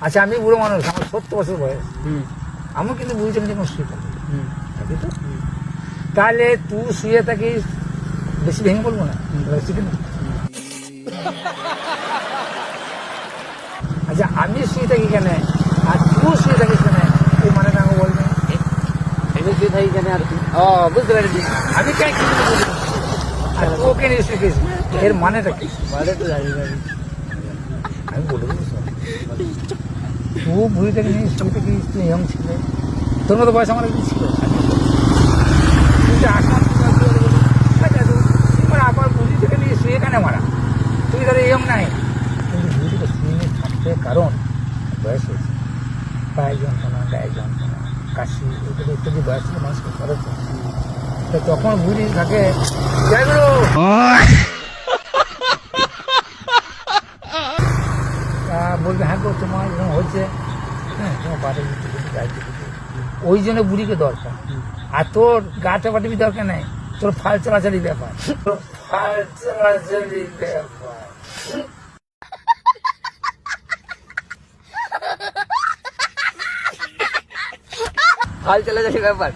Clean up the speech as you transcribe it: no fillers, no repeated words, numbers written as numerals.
আচ্ছা আমি বুড়ো মানুষ, আমার 70 বছর বয়স, আমি কিন্তু বুড়িতে কিন্তু কোনো শুয়ে থাকি তো। তাহলে তুই শুয়ে থাকিস, বেশি ভেঙে বলবো না, ঠিক না? আচ্ছা আমি শুয়ে থাকি কেন আর তুই শুয়ে থাকিস কেন, এই মানে আমাকে বলবেন। আমি শুয়ে থাকি কেন আর কি? ও, বুঝতে পেরেছি। আমি কেন কি আর তোকে নিয়ে শিখেছি, এর মানেটা কি? মানে তো জানি না। আমি বলে দেবো শোন। তুই বুড়ি থেকে নিয়ে শুয়ে থাকিস, তুই ইয়ং ছিলে, তোর মতো বয়স আমার একদিন ছিল। তুই যে আসলাম আবার বুড়ি থেকে নিয়ে শুয়ে কেন মারা, তুই তাহলে ইয়ং নাই। কিন্তু বুড়ি থেকে শুয়ে নিয়ে থাকতে কারণ বয়স হয়েছে, পায়ে যন্ত্রণা, গায়ে যন্ত্রণা, কাশি, এগুলো ইত্যাদি বয়স থেকে মানুষকে খরচ হয়। তো তখন বুড়ি থাকে বলবে হ্যাঁ গো তোমার এরকম হচ্ছে, হ্যাঁ তোমার বাড়ি ওই জন্য বুড়িকে দরকার। আর তোর গা চাপাটাবি দরকার নাই, তোর ফাল চলাচলি ব্যাপার, ফাল চলাচলি ব্যাপার। হাল চলে যাচ্ছে ব্যাপার।